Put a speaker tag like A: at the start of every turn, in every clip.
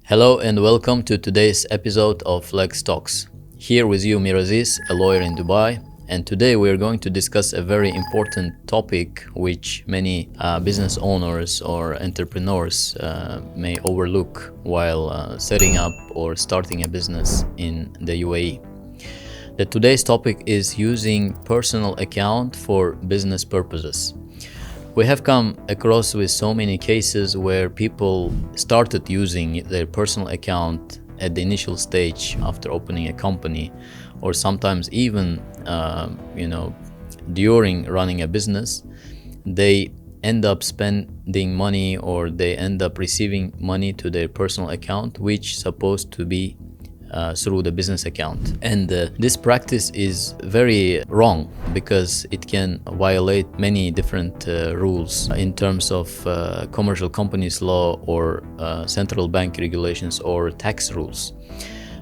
A: Hello and welcome to today's episode of Lex Talks. Here with you Miraziz, a lawyer in Dubai, and today we are going to discuss a very important topic which many business owners or entrepreneurs may overlook while setting up or starting a business in the UAE. Today's topic is using personal account for business purposes. We have come across with so many cases where people started using their personal account at the initial stage after opening a company, or sometimes even during running a business. They end up spending money or they end up receiving money to their personal account, which is supposed to be through the business account. And this practice is very wrong because it can violate many different rules in terms of commercial companies law or central bank regulations or tax rules.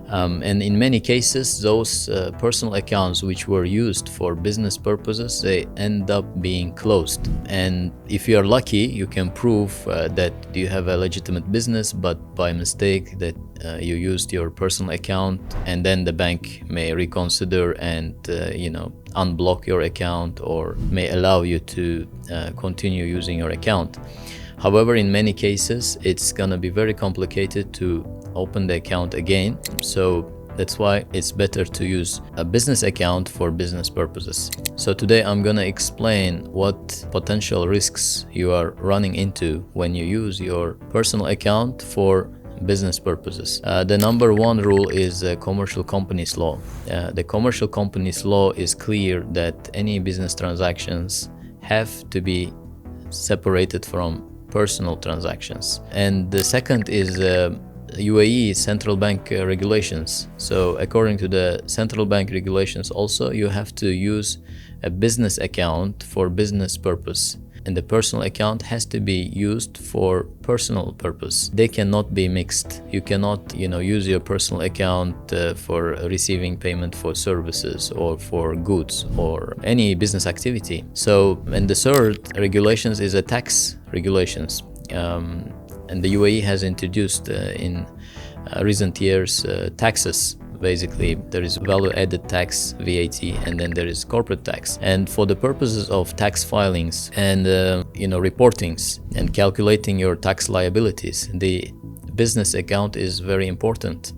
A: And in many cases, those personal accounts which were used for business purposes, they end up being closed. And if you are lucky, you can prove that you have a legitimate business, but by mistake that you used your personal account, and then the bank may reconsider and unblock your account or may allow you to continue using your account. However, in many cases, it's gonna be very complicated to open the account again. So that's why it's better to use a business account for business purposes. So today I'm gonna explain what potential risks you are running into when you use your personal account for business purposes. The number one rule is commercial companies law. The commercial companies law is clear that any business transactions have to be separated from personal transactions. And the second is UAE central bank regulations. So according to the central bank regulations also, you have to use a business account for business purpose, and the personal account has to be used for personal purpose. They cannot be mixed. You cannot use your personal account for receiving payment for services or for goods or any business activity. So, and the third regulations is a tax regulations. And the UAE has introduced in recent years taxes. Basically, there is value-added tax, VAT, and then there is corporate tax. And for the purposes of tax filings and reportings and calculating your tax liabilities, the business account is very important.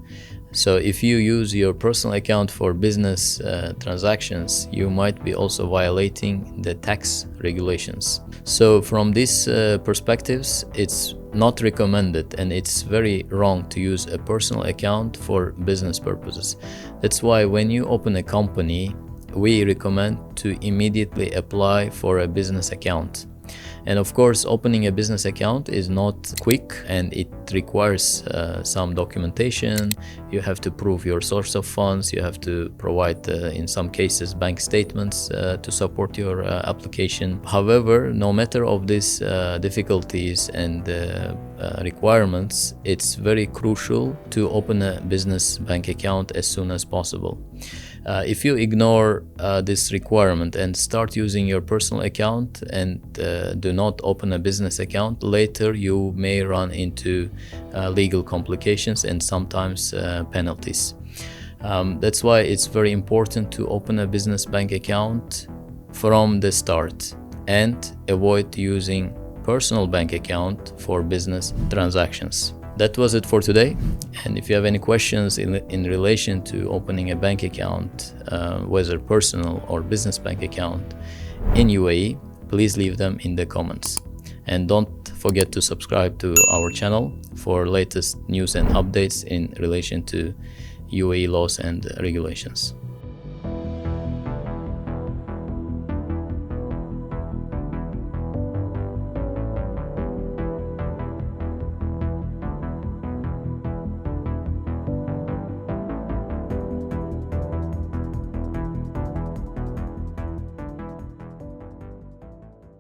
A: So if you use your personal account for business transactions, you might be also violating the tax regulations. So from these perspectives, it's not recommended and it's very wrong to use a personal account for business purposes. That's why when you open a company, we recommend to immediately apply for a business account. And of course, opening a business account is not quick and it requires some documentation. You have to prove your source of funds. You have to provide, in some cases, bank statements to support your application. However, no matter of these difficulties and requirements, it's very crucial to open a business bank account as soon as possible. If you ignore this requirement and start using your personal account and do not open a business account, later you may run into legal complications and sometimes penalties. That's why it's very important to open a business bank account from the start and avoid using personal bank account for business transactions. That was it for today, and if you have any questions in relation to opening a bank account, whether personal or business bank account in UAE, please leave them in the comments. And don't forget to subscribe to our channel for latest news and updates in relation to UAE laws and regulations.